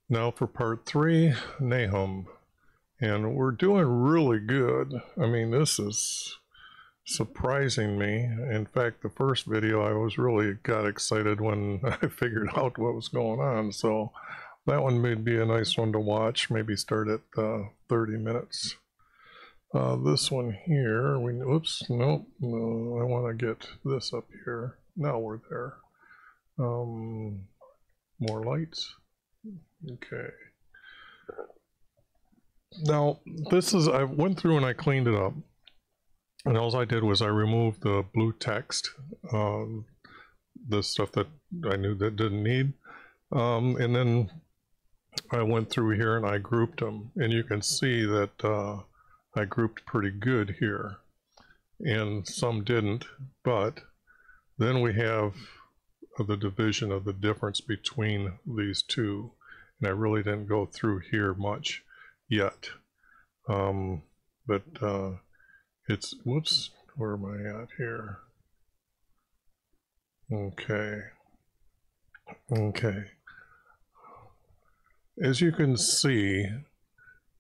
Now for part 3, Nahum. And we're doing really good. I mean, this is surprising me. In fact, the first video I got excited when I figured out what was going on. So that one may be a nice one to watch. Maybe start at 30 minutes. This one here, oops, nope, no, I want to get this up here. Now we're there. More lights. Okay. Now, I went through and I cleaned it up. And all I did was I removed the blue text, the stuff that I knew that didn't need. And then I went through here and I grouped them. And you can see that I grouped pretty good here. And some didn't. But then we have the division of the difference between these two. And I really didn't go through here much yet. But it's, whoops, where am I at here? Okay. As you can see,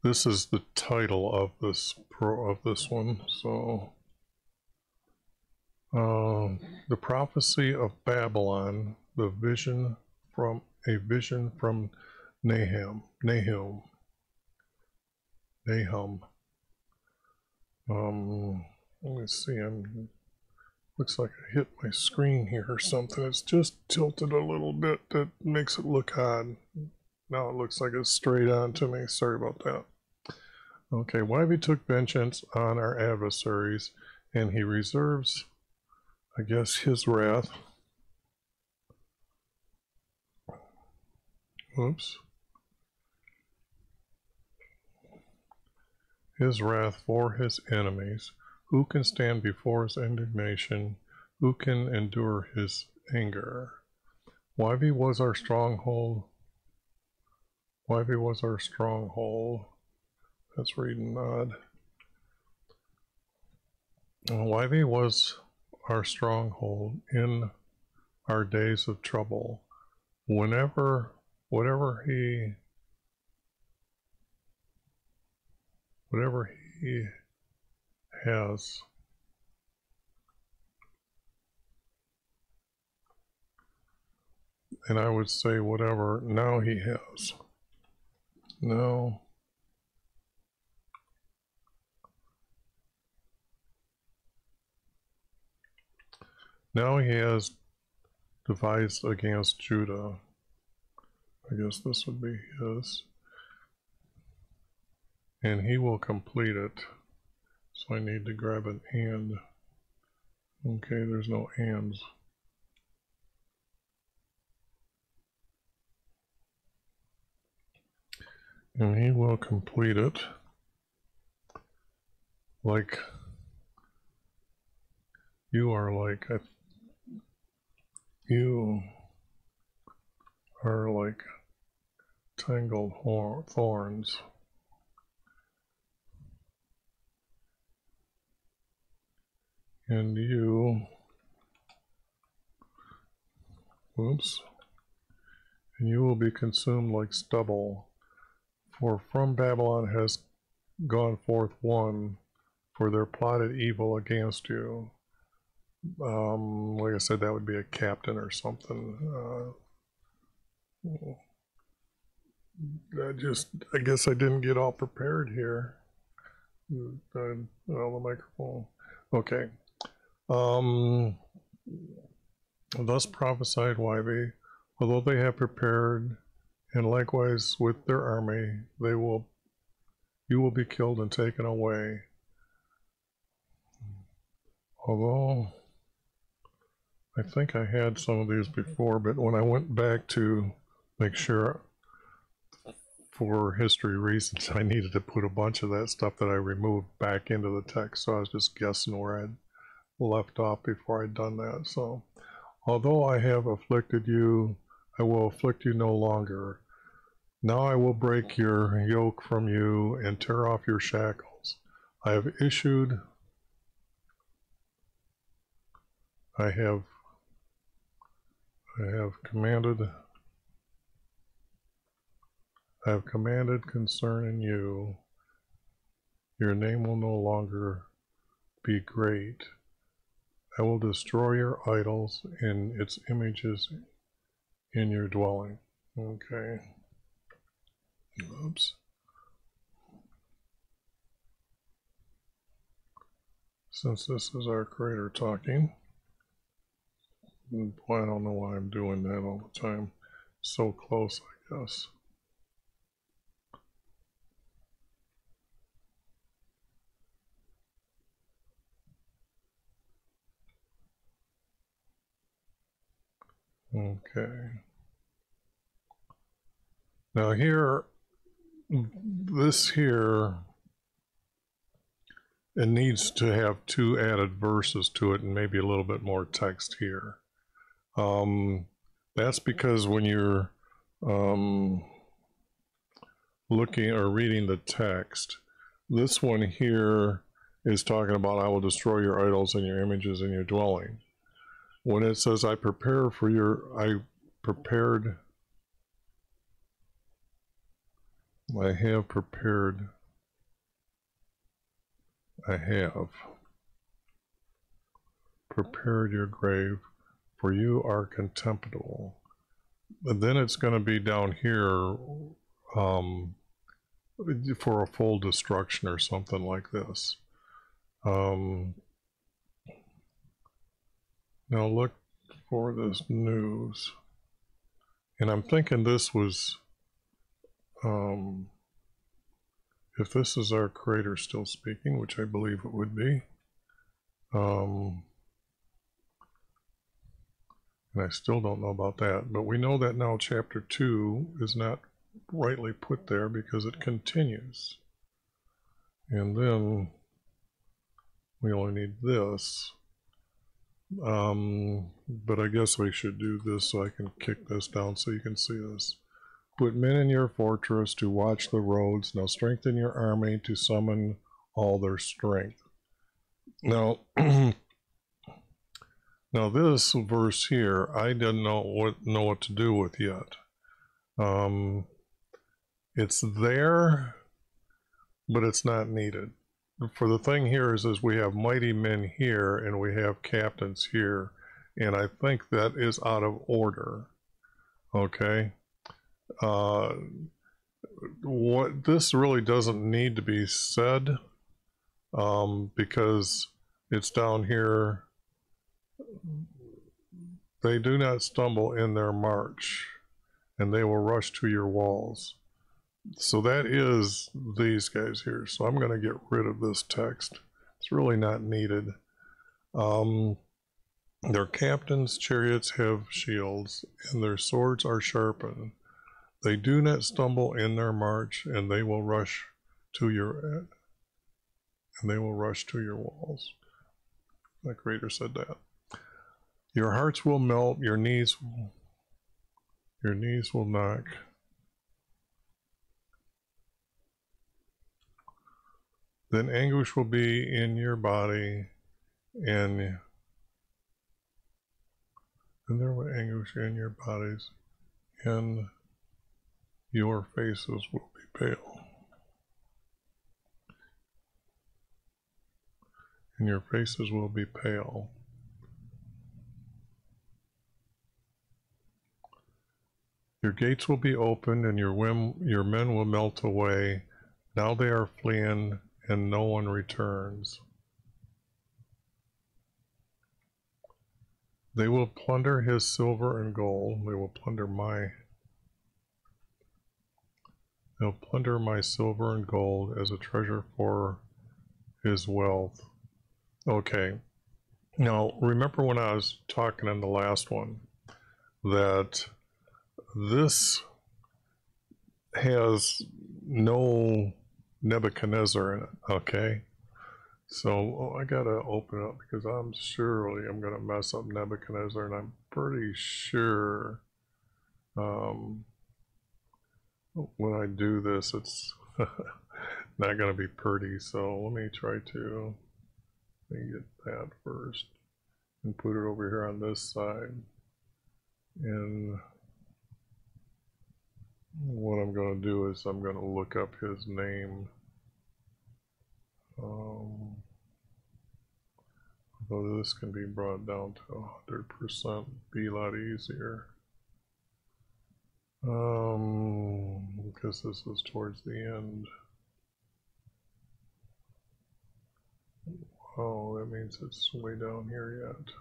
this is the title of this one. So, the prophecy of Babylon, a vision from Nahum. Let me see. Looks like I hit my screen here or something. It's just tilted a little bit. That makes it look odd. Now it looks like it's straight on to me. Sorry about that. Okay, YHVH took vengeance on our adversaries, and he reserves, I guess, his wrath. Oops. His wrath for his enemies. Who can stand before his indignation? Who can endure his anger? YHVH was our stronghold. YHVH was our stronghold. That's reading odd. YHVH was our stronghold in our days of trouble. Whatever he has, and I would say whatever now he has. No. Now he has devised against Judah. I guess this would be his. And he will complete it. So I need to grab an and. Okay, there's no ands. And he will complete it. Like, you are like tangled thorns. And you, whoops, and you will be consumed like stubble. For from Babylon has gone forth one, for their plotted evil against you. Like I said, that would be a captain or something. I guess I didn't get all prepared here. Well, the microphone. Okay. Thus prophesied YHVH, although they have prepared, and likewise with their army, you will be killed and taken away. Although I think I had some of these before, but when I went back to make sure for history reasons, I needed to put a bunch of that stuff that I removed back into the text, so I was just guessing where I'd left off before I'd done that. So, although I have afflicted you, I will afflict you no longer. Now I will break your yoke from you and tear off your shackles. I have commanded I have commanded concerning you, your name will no longer be great. I will destroy your idols and its images in your dwelling. Okay. Oops. Since this is our creator talking, boy, I don't know why I'm doing that all the time. So close, I guess. Okay. Now here, this here, it needs to have 2 added verses to it and maybe a little bit more text here. That's because when you're looking or reading the text, this one here is talking about I will destroy your idols and your images in your dwelling. When it says I have prepared, I have prepared your grave, for you are contemptible. But then it's going to be down here for a full destruction or something like this. Now look for this news. And I'm thinking this was, if this is our creator still speaking, which I believe it would be, and I still don't know about that, but we know that now chapter 2 is not rightly put there because it continues. And then we only need this. But I guess we should do this so I can kick this down so you can see this. Put men in your fortress to watch the roads. Now strengthen your army to summon all their strength. Now, now this verse here, I didn't know what to do with yet. It's there, but it's not needed. For the thing here is we have mighty men here and we have captains here, and I think that is out of order. Okay. What this really doesn't need to be said, because it's down here. They do not stumble in their march, and they will rush to your walls. So that is these guys here. So I'm going to get rid of this text. It's really not needed. Their captains' chariots have shields, and their swords are sharpened. They do not stumble in their march, and they will rush to your walls. The Creator said that. Your hearts will melt, your knees will knock. Then anguish will be in your body, and there will anguish in your bodies, and your faces will be pale. And your faces will be pale. Your gates will be opened, and your men will melt away. Now they are fleeing, and no one returns. They will plunder his silver and gold. They'll plunder my silver and gold as a treasure for his wealth. Okay. Now, remember when I was talking in the last one that this has no Nebuchadnezzar in it, okay? So I gotta open up because I'm gonna mess up Nebuchadnezzar, and I'm pretty sure when I do this it's not gonna be pretty. So let me try to get that first and put it over here on this side. And what I'm going to do is I'm going to look up his name. Although this can be brought down to 100%, be a lot easier. Because this is towards the end. Oh, that means it's way down here yet.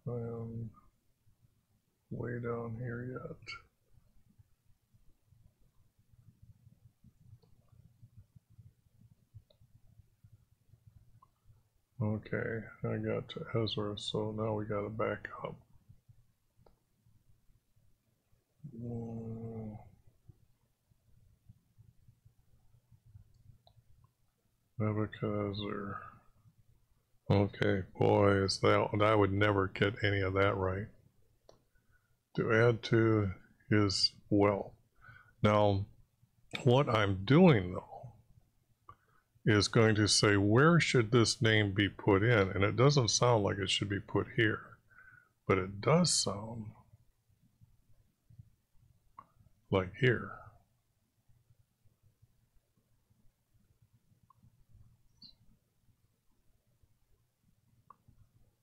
I am way down here yet. Okay, I got to Ezra, so now we got to back up. Nebuchadnezzar. Okay, boy, is that, I would never get any of that right. To add to his wealth. Now, what I'm doing though is going to say, where should this name be put in? And it doesn't sound like it should be put here, but it does sound like here.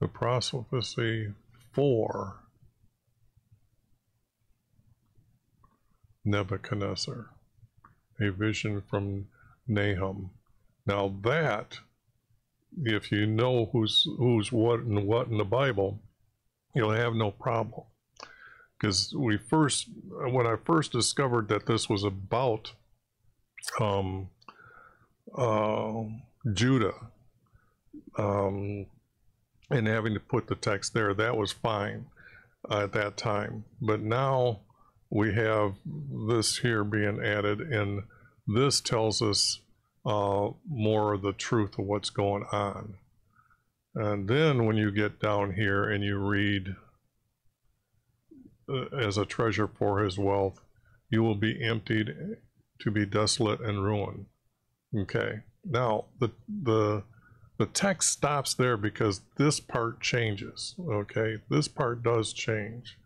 The prophecy for Nebuchadnezzar, a vision from Nahum. Now that, if you know who's what in the Bible, you'll have no problem. Because when I first discovered that this was about Judah, and having to put the text there, that was fine at that time. But now we have this here being added, and this tells us more of the truth of what's going on. And then when you get down here and you read, as a treasure for his wealth, you will be emptied to be desolate and ruined. Okay, now the text stops there because this part changes. Okay, this part does change.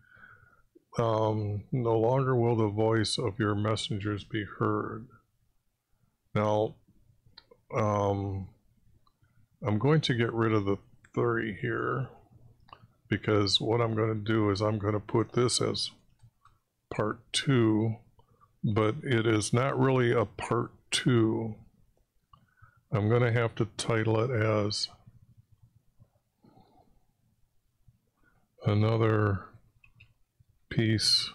No longer will the voice of your messengers be heard. Now, I'm going to get rid of the 30 here, because what I'm going to do is I'm going to put this as part 2, but it is not really a part 2. I'm going to have to title it as another piece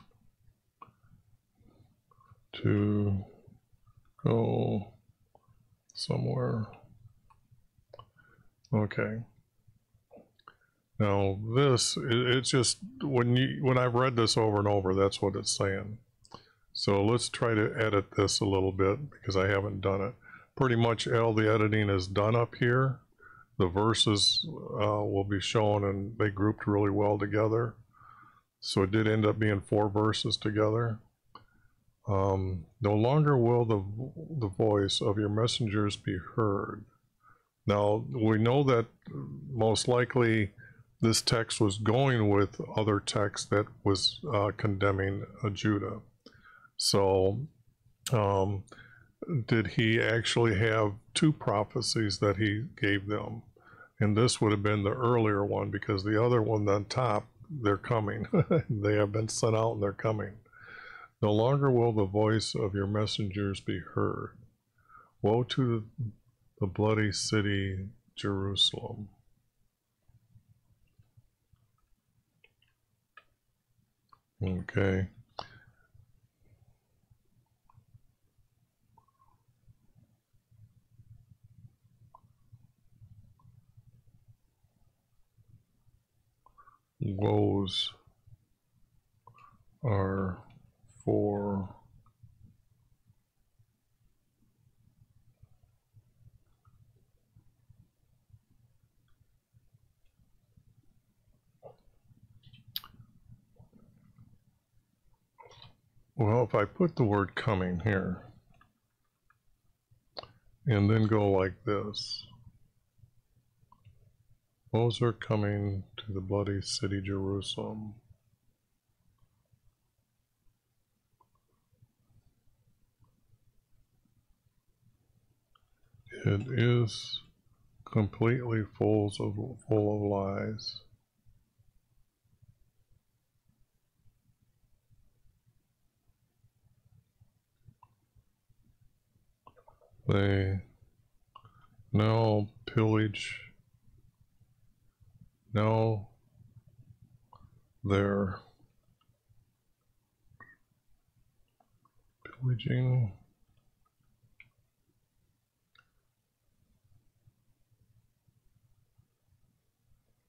to go somewhere. Okay. Now this, it's just, when I've read this over and over, that's what it's saying. So let's try to edit this a little bit, because I haven't done it. Pretty much all the editing is done up here. The verses will be shown, and they grouped really well together. So it did end up being 4 verses together. No longer will the voice of your messengers be heard. Now, we know that most likely this text was going with other text that was condemning Judah. So, did he actually have 2 prophecies that he gave them? And this would have been the earlier one, because the other one on top, they're coming. They have been sent out and they're coming. No longer will the voice of your messengers be heard. Woe to the bloody city, Jerusalem. Okay. Woes are for well, if I put the word coming here and then go like this, woes are coming to the bloody city Jerusalem. It is completely full of lies. They now pillage. Now they're pillaging.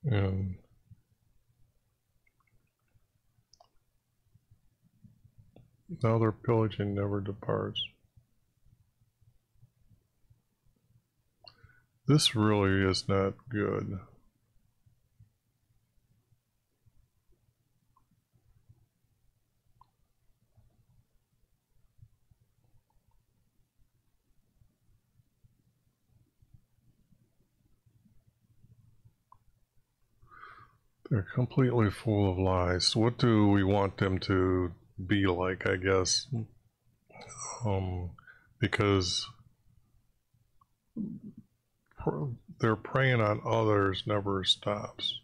And now their pillaging never departs. This really is not good. They're completely full of lies. What do we want them to be like, I guess? Because their preying on others never stops.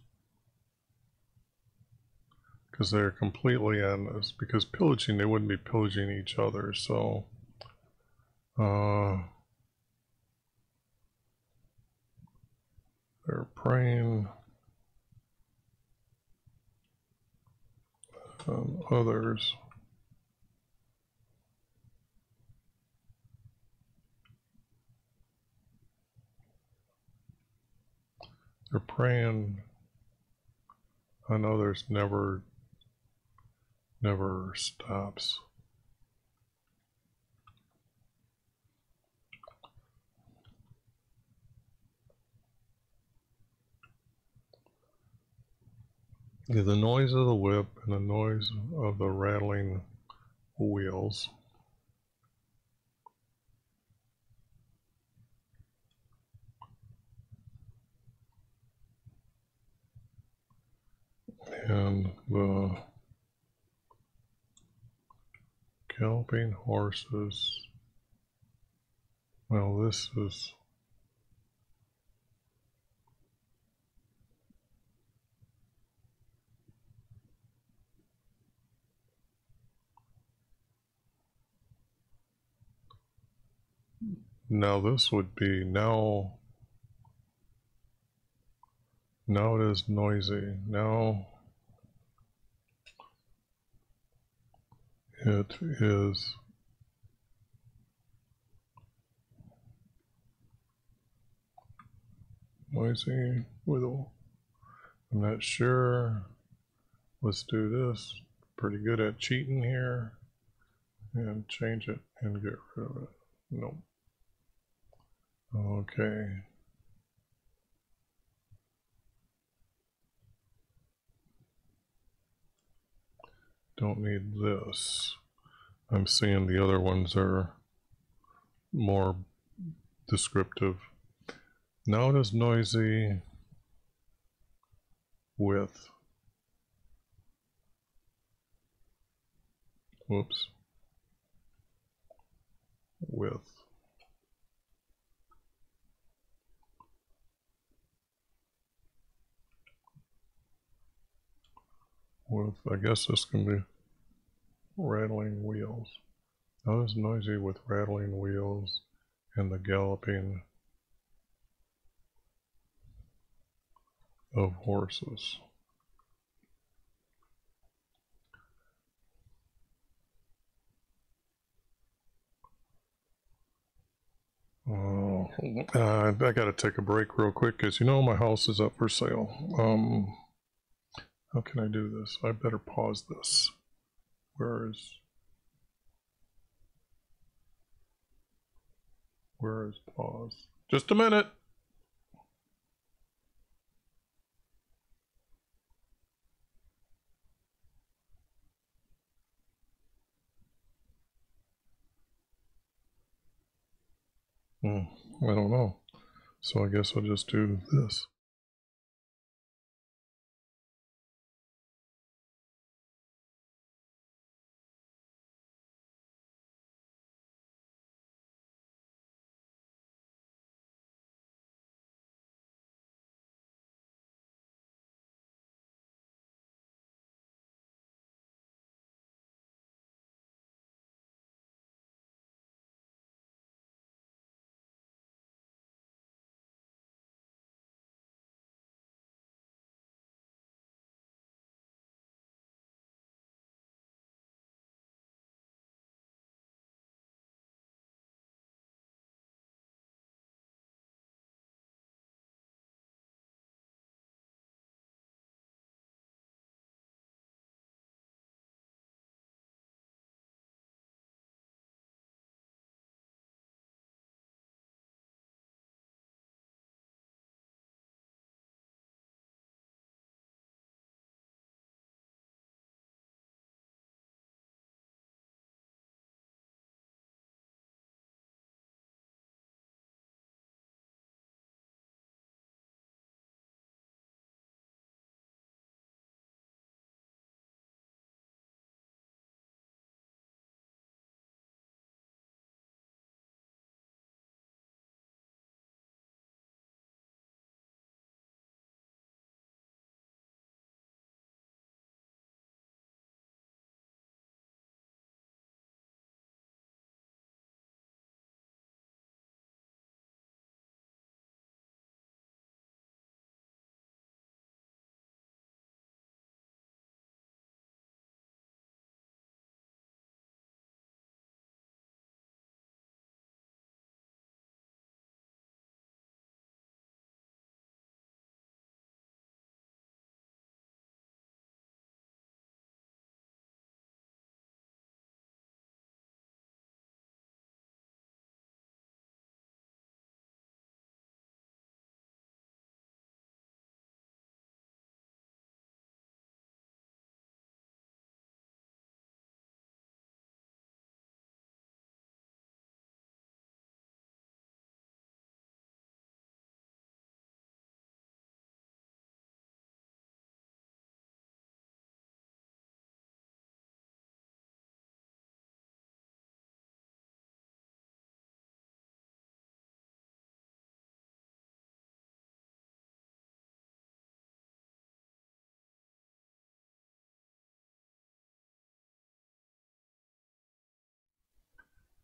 Because they're completely endless. Because pillaging, they wouldn't be pillaging each other, so they're preying on others. They're preying on others never stops. Yeah, the noise of the whip and the noise of the rattling wheels. And the galloping horses. Well, this is now this would be now it is noisy. Now it is noisy with a, I'm not sure. Let's do this. Pretty good at cheating here. And change it and get rid of it. Nope. Okay. Don't need this. I'm seeing the other ones are more descriptive. Now it is noisy with, whoops, with I guess this can be rattling wheels. Now it is noisy with rattling wheels and the galloping of horses. I gotta take a break real quick because you know my house is up for sale. How can I do this? I better pause this. Where is pause? Just a minute. I don't know. So I guess I'll just do this.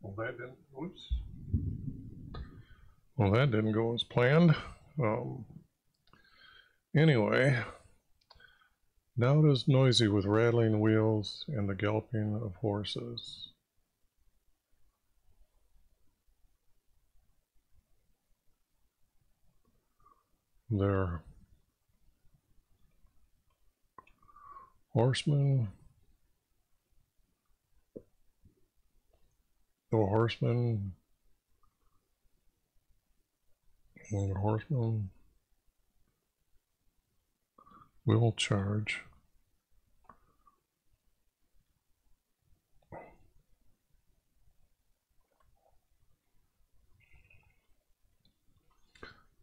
Well, that didn't. Whoops. Well, that didn't go as planned. Anyway, now it is noisy with rattling wheels and the galloping of horses. There. Horsemen. The horsemen. And the horsemen will charge.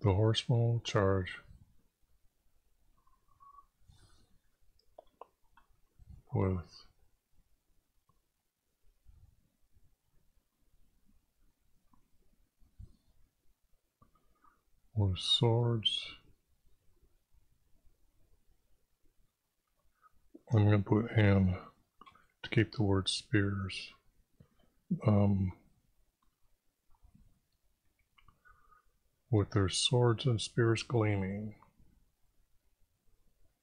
The horsemen will charge with swords. I'm going to put "and" to keep the word spears. With their swords and spears gleaming.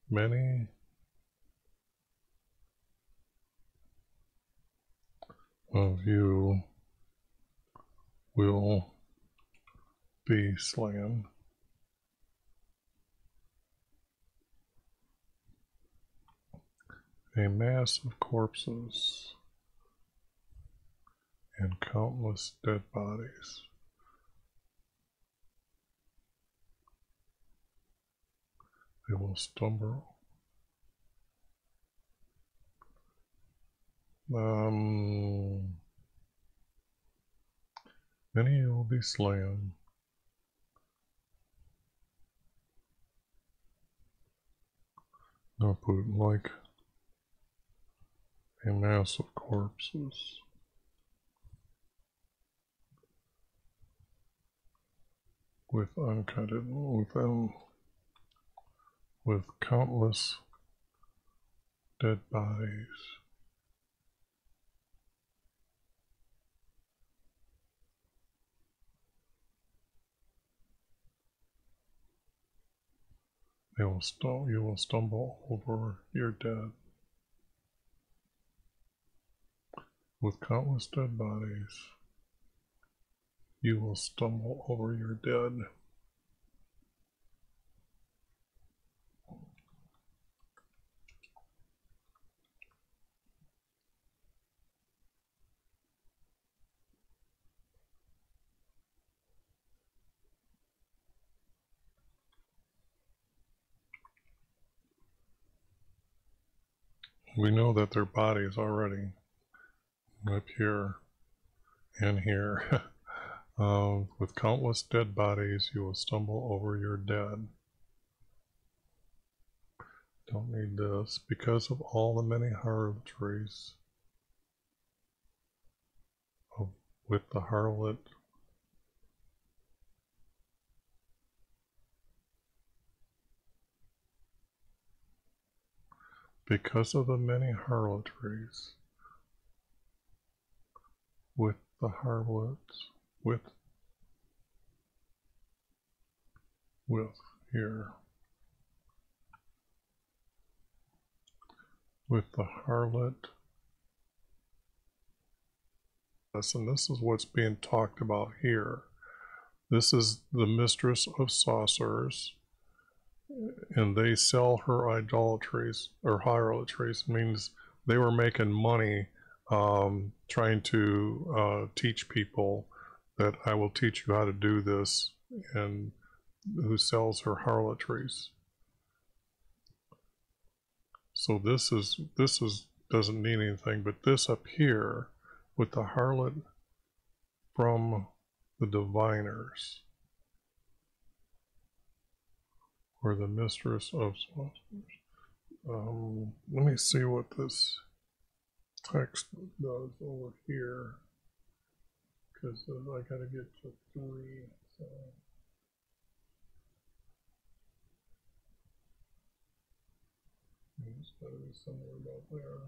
Many of you will be slain. A mass of corpses and countless dead bodies. They will stumble. Many will be slain. I'll put like a mass of corpses. With uncounted, with countless dead bodies. You will stumble over your dead. With countless dead bodies, you will stumble over your dead. We know that their bodies already up here and here. With countless dead bodies, you will stumble over your dead. Don't need this. Because of all the many harlotries with the harlot. Because of the many harlotries with the harlots, with here, with the harlot. And this is what's being talked about here. This is the mistress of sorcerers, and they sell her idolatries or harlotries. Means they were making money trying to teach people that I will teach you how to do this, and who sells her harlotries. So this doesn't mean anything, but this up here with the harlot from the diviners, or the mistress of sorcerers. Let me see what this text does over here, because I gotta get to 3. So. It's gotta be somewhere about there.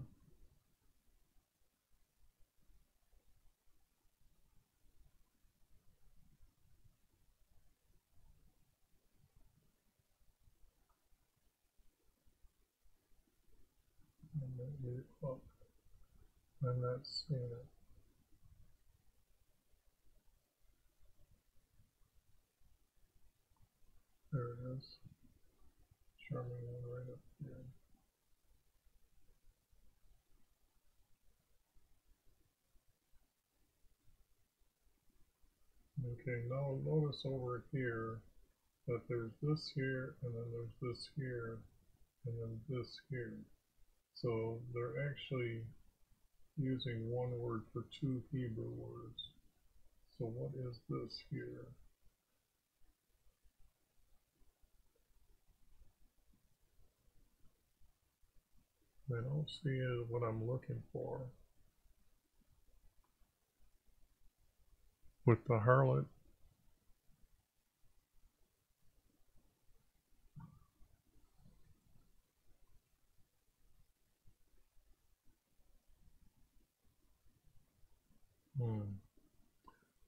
Look, I'm not seeing it. There it is. Charming one right up here. Okay, now notice over here that there's this here, and then there's this here, and then this here. So they're actually using one word for two Hebrew words. So what is this here? I don't see what I'm looking for. With the harlot,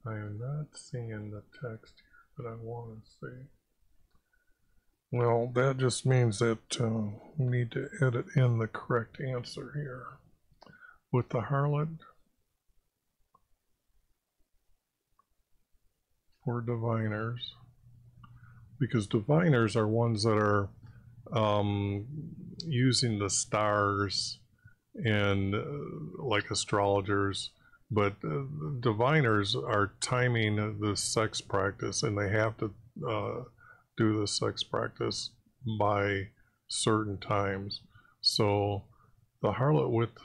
I am not seeing the text here that I want to see. Well, that just means that we need to edit in the correct answer here. With the harlot, for diviners, because diviners are ones that are using the stars and like astrologers, but diviners are timing the sex practice, and they have to do the sex practice by certain times. So the harlot with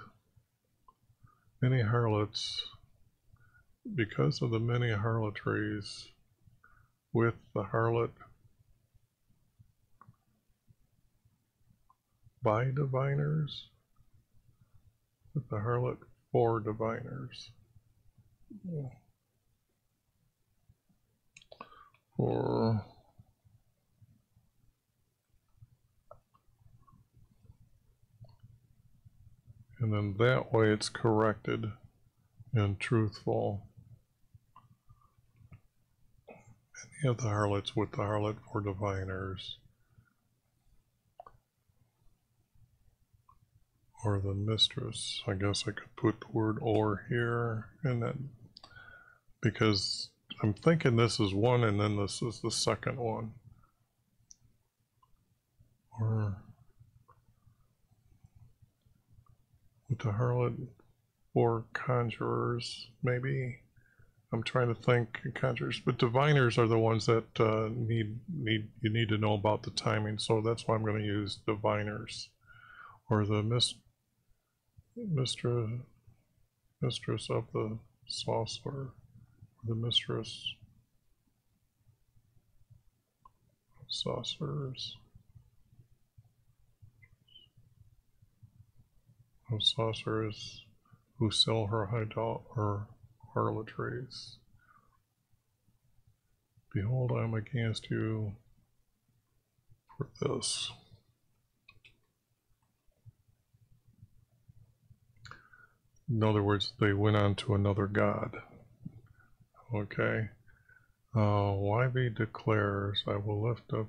many harlots, because of the many harlotries with the harlot by diviners, with the harlot for diviners. For and then that way it's corrected and truthful. Any of the harlots with the harlot for diviners, or the mistress. I guess I could put the word or here, and then because I'm thinking this is one and then this is the second one. Or with the harlot or conjurers, maybe. I'm trying to think conjurers, but diviners are the ones that you need to know about the timing, so that's why I'm going to use diviners. Or the mistress of the sorcerer, the mistress of sorcerers, of sorcerers who sell her harlotries. Behold, I am against you for this. In other words, they went on to another god. Okay. YV declares, I will lift up.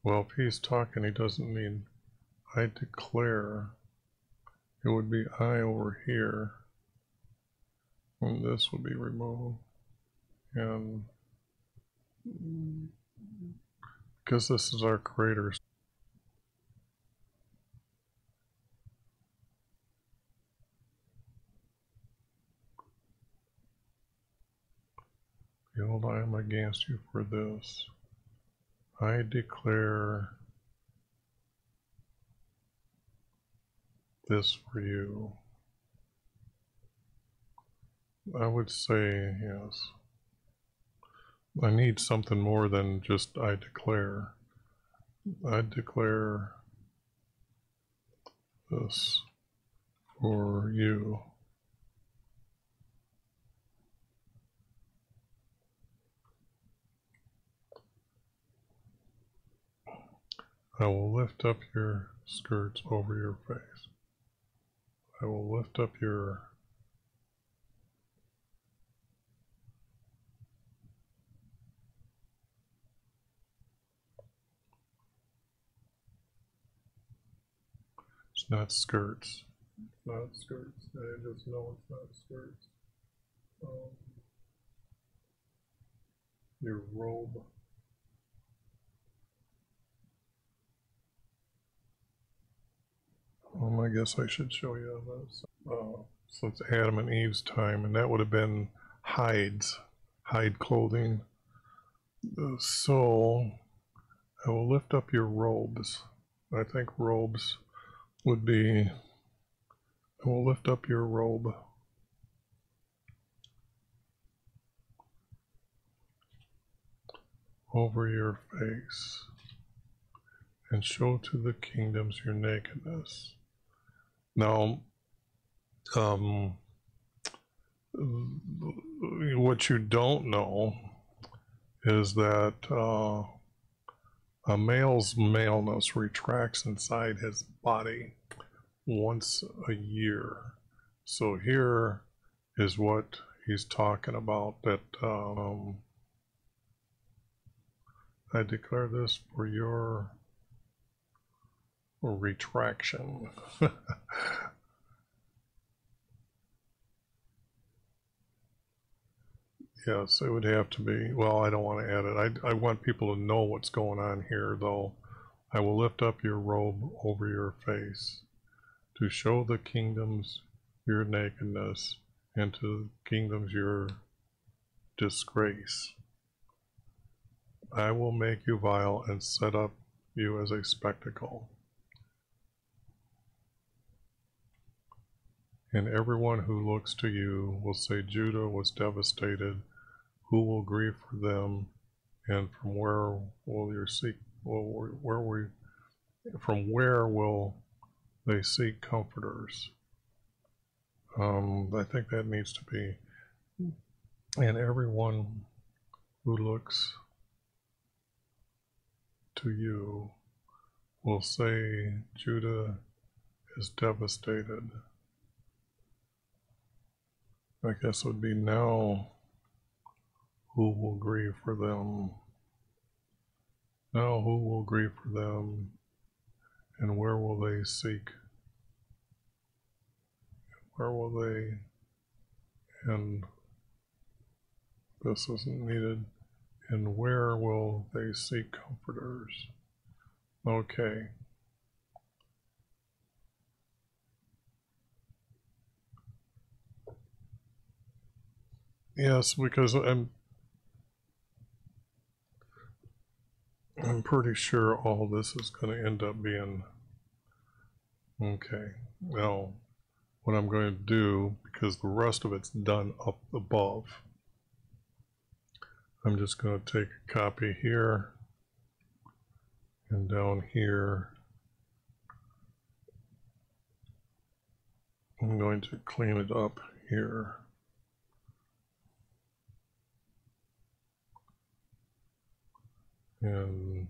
Well, if he's talking, he doesn't mean I declare. It would be I over here. And this would be removed. And because this is our creator. Behold, I am against you for this. I declare this for you. I would say yes. I need something more than just I declare. I declare this for you. I will lift up your skirts over your face. I will lift up your It's not skirts. It's not skirts. I just know it's not skirts. Your robe. I guess I should show you this. So it's Adam and Eve's time, and that would have been hides, hide clothing. So I will lift up your robes. I think robes would be, I will lift up your robe. Over your face, and show to the kingdoms your nakedness. Now, what you don't know is that a male's maleness retracts inside his body once a year. So here is what he's talking about, that I declare this for your retraction. Yes, it would have to be. Well, I don't want to add it. I want people to know what's going on here, though. I will lift up your robe over your face to show the kingdoms your nakedness, and to the kingdoms your disgrace. I will make you vile and set up you as a spectacle. And everyone who looks to you will say, Judah was devastated. Who will grieve for them? And from where will your seek? From where will they seek comforters? I think that needs to be. And everyone who looks to you will say, Judah is devastated. I guess it would be now. Who will grieve for them? Now who will grieve for them? And where will they seek? Where will they? And this isn't needed. And where will they seek comforters? Okay. Yes, because I'm pretty sure all this is going to end up being okay. Now, what I'm going to do, because the rest of it's done up above, I'm just going to take a copy here and down here. I'm going to clean it up here. And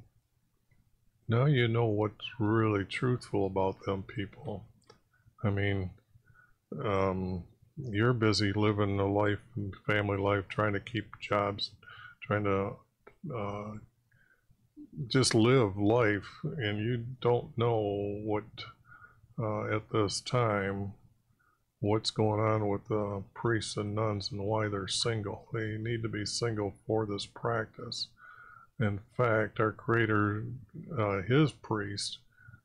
now you know what's really truthful about them people. I mean, you're busy living a life and family life, trying to keep jobs, trying to just live life, and you don't know what at this time what's going on with the priests and nuns and why they're single. They need to be single for this practice. In fact, our Creator, his priests,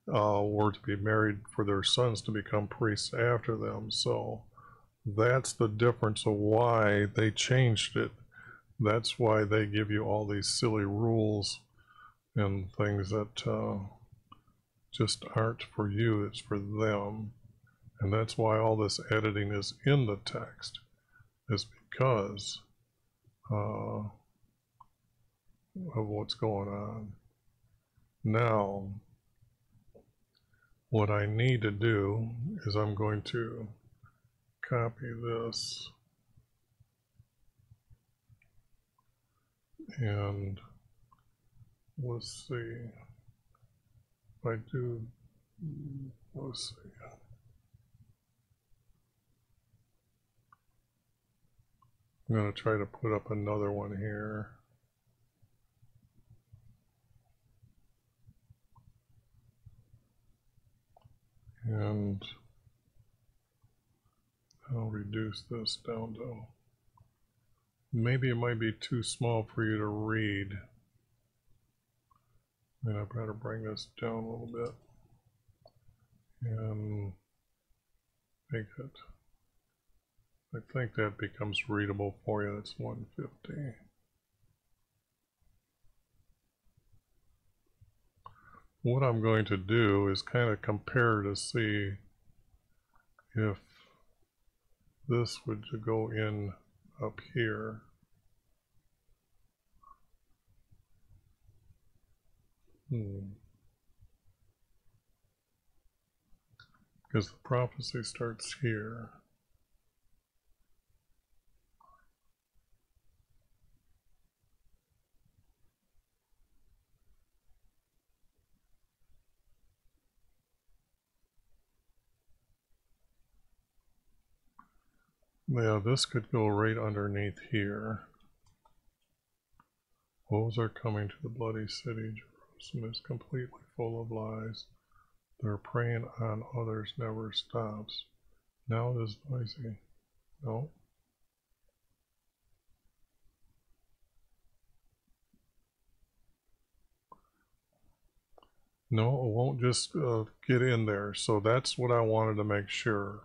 were to be married for their sons to become priests after them. So that's the difference of why they changed it. That's why they give you all these silly rules and things that just aren't for you, it's for them. And that's why all this editing is in the text, is because of what's going on. Now, what I need to do is I'm going to copy this and let's see if I do, let's see. I'm going to try to put up another one here. And I'll reduce this down to, maybe it might be too small for you to read. And I better bring this down a little bit and make it, I think that becomes readable for you. That's 150. What I'm going to do is kind of compare to see if this would go in up here. Because the prophecy starts here. Yeah, this could go right underneath here. Woes are coming to the bloody city. Jerusalem is completely full of lies. Their preying on others never stops. Now it is noisy. No. No, it won't just get in there. So that's what I wanted to make sure.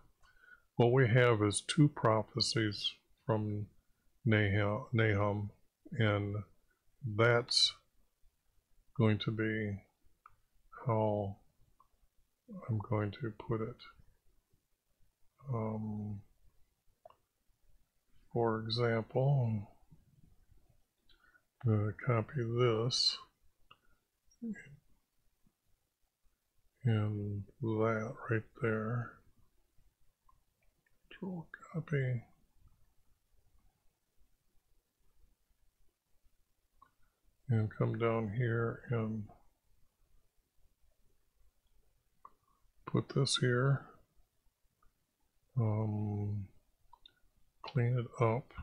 What we have is two prophecies from Nahum, and that's going to be how I'm going to put it. For example, I'm going to copy this and that right there. Control copy. And come down here and put this here. Clean it up.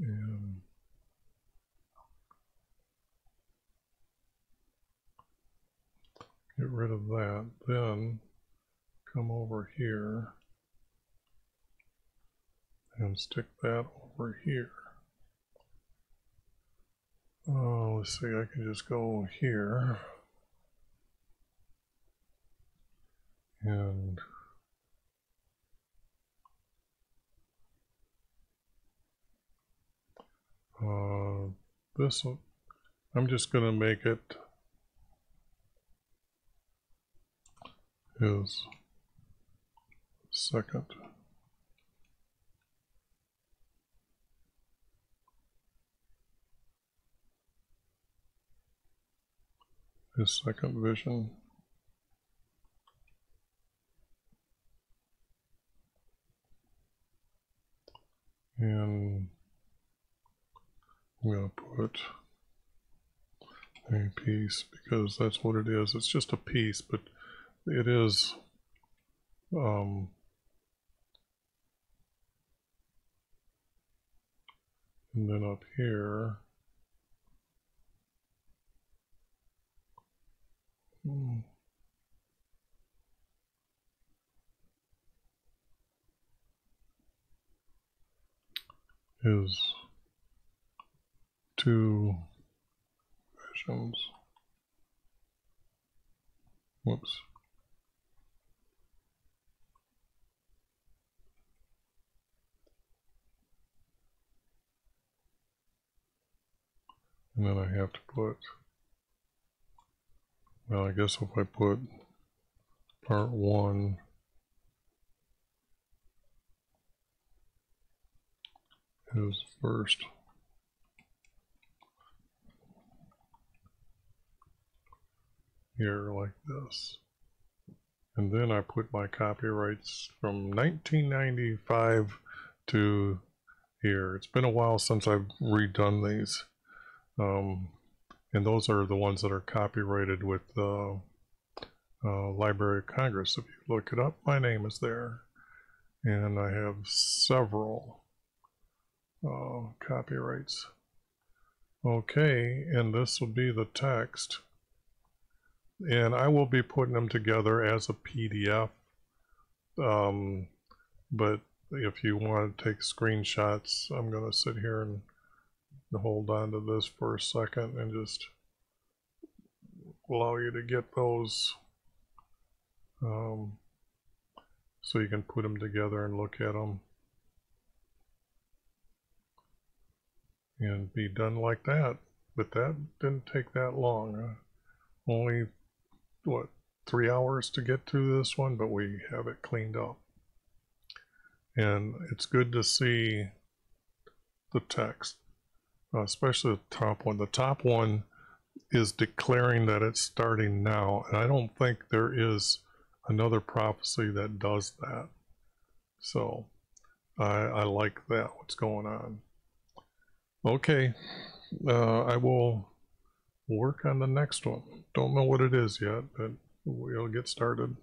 And get rid of that. Then come over here and stick that over here. Let's see, I can just go here and this, I'm just going to make it his second. His second vision. And I'm going to put a piece because that's what it is. It's just a piece, but it is and then up here is two visions. Whoops. And then I have to put, well, I guess if I put part 1 is first. Here like this. And then I put my copyrights from 1995 to here. It's been a while since I've redone these. And those are the ones that are copyrighted with Library of Congress. If you look it up, my name is there. And I have several copyrights. Okay, and this will be the text. And I will be putting them together as a PDF. But if you want to take screenshots, I'm going to sit here and hold on to this for a second and just allow you to get those so you can put them together and look at them and be done like that. But that didn't take that long. Only, what, 3 hours to get to this one, but we have it cleaned up. And it's good to see the text, especially the top one. The top one is declaring that it's starting now, and I don't think there is another prophecy that does that. So I like that, what's going on. Okay, I will work on the next one. Don't know what it is yet, but we'll get started.